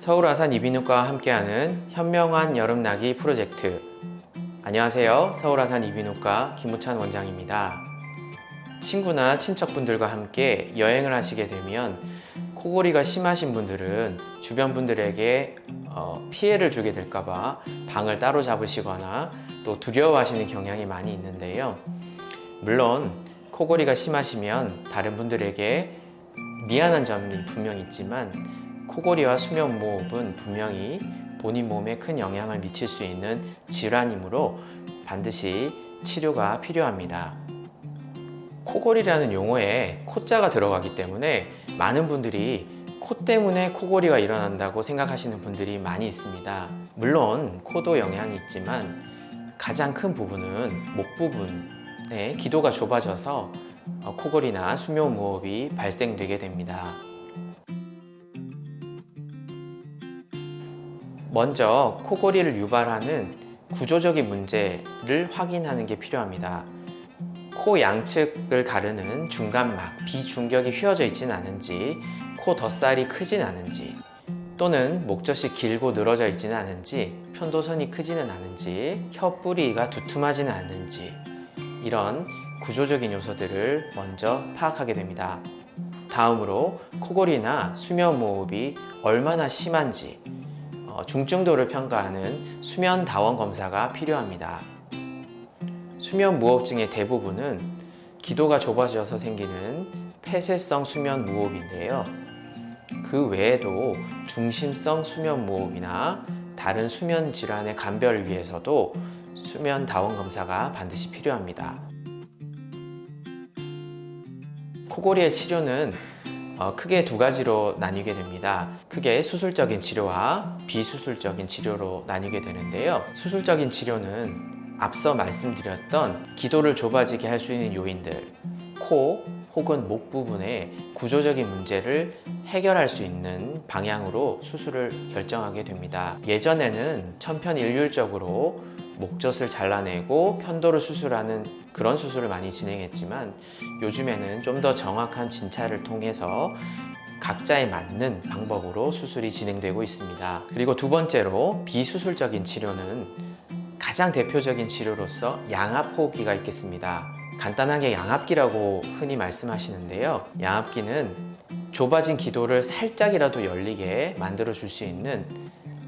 서울 아산 이비인후과와 함께하는 현명한 여름나기 프로젝트. 안녕하세요. 서울 아산 이비인후과 김우찬 원장입니다. 친구나 친척분들과 함께 여행을 하시게 되면 코골이가 심하신 분들은 주변 분들에게 피해를 주게 될까봐 방을 따로 잡으시거나 또 두려워하시는 경향이 많이 있는데요. 물론 코골이가 심하시면 다른 분들에게 미안한 점이 분명 있지만 코골이와 수면무호흡은 분명히 본인 몸에 큰 영향을 미칠 수 있는 질환이므로 반드시 치료가 필요합니다. 코골이라는 용어에 코자가 들어가기 때문에 많은 분들이 코 때문에 코골이가 일어난다고 생각하시는 분들이 많이 있습니다. 물론 코도 영향이 있지만 가장 큰 부분은 목 부분에 기도가 좁아져서 코골이나 수면무호흡이 발생되게 됩니다. 먼저 코골이를 유발하는 구조적인 문제를 확인하는 게 필요합니다. 코 양측을 가르는 중간막, 비중격이 휘어져 있진 않은지, 코 덧살이 크진 않은지, 또는 목젖이 길고 늘어져 있지는 않은지, 편도선이 크지는 않은지, 혀 뿌리가 두툼하지는 않는지, 이런 구조적인 요소들을 먼저 파악하게 됩니다. 다음으로 코골이나 수면무호흡이 얼마나 심한지 중증도를 평가하는 수면다원 검사가 필요합니다. 수면무호흡증의 대부분은 기도가 좁아져서 생기는 폐쇄성 수면무호흡인데요. 그 외에도 중심성 수면무호흡이나 다른 수면 질환의 감별을 위해서도 수면다원 검사가 반드시 필요합니다. 코골이의 치료는 크게 두 가지로 나뉘게 됩니다. 크게 수술적인 치료와 비수술적인 치료로 나뉘게 되는데요. 수술적인 치료는 앞서 말씀드렸던 기도를 좁아지게 할 수 있는 요인들, 코 혹은 목 부분의 구조적인 문제를 해결할 수 있는 방향으로 수술을 결정하게 됩니다. 예전에는 천편일률적으로 목젖을 잘라내고 편도를 수술하는 그런 수술을 많이 진행했지만 요즘에는 좀 더 정확한 진찰을 통해서 각자에 맞는 방법으로 수술이 진행되고 있습니다. 그리고 두 번째로 비수술적인 치료는 가장 대표적인 치료로서 양압호흡기가 있겠습니다. 간단하게 양압기라고 흔히 말씀하시는데요. 양압기는 좁아진 기도를 살짝이라도 열리게 만들어 줄 수 있는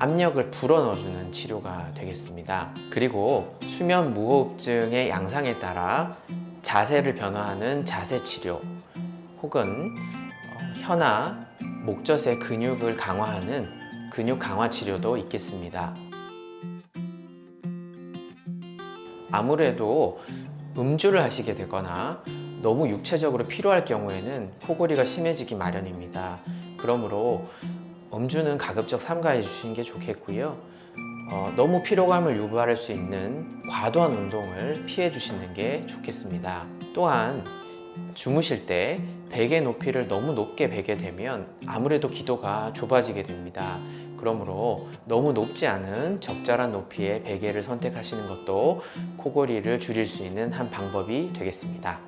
압력을 불어넣어주는 치료가 되겠습니다. 그리고 수면 무호흡증의 양상에 따라 자세를 변화하는 자세 치료 혹은 혀나 목젖의 근육을 강화하는 근육 강화 치료도 있겠습니다. 아무래도 음주를 하시게 되거나 너무 육체적으로 피로할 경우에는 코골이가 심해지기 마련입니다. 그러므로 음주는 가급적 삼가해 주시는 게 좋겠고요. 너무 피로감을 유발할 수 있는 과도한 운동을 피해 주시는 게 좋겠습니다. 또한 주무실 때 베개 높이를 너무 높게 베게 되면 아무래도 기도가 좁아지게 됩니다. 그러므로 너무 높지 않은 적절한 높이의 베개를 선택하시는 것도 코골이를 줄일 수 있는 한 방법이 되겠습니다.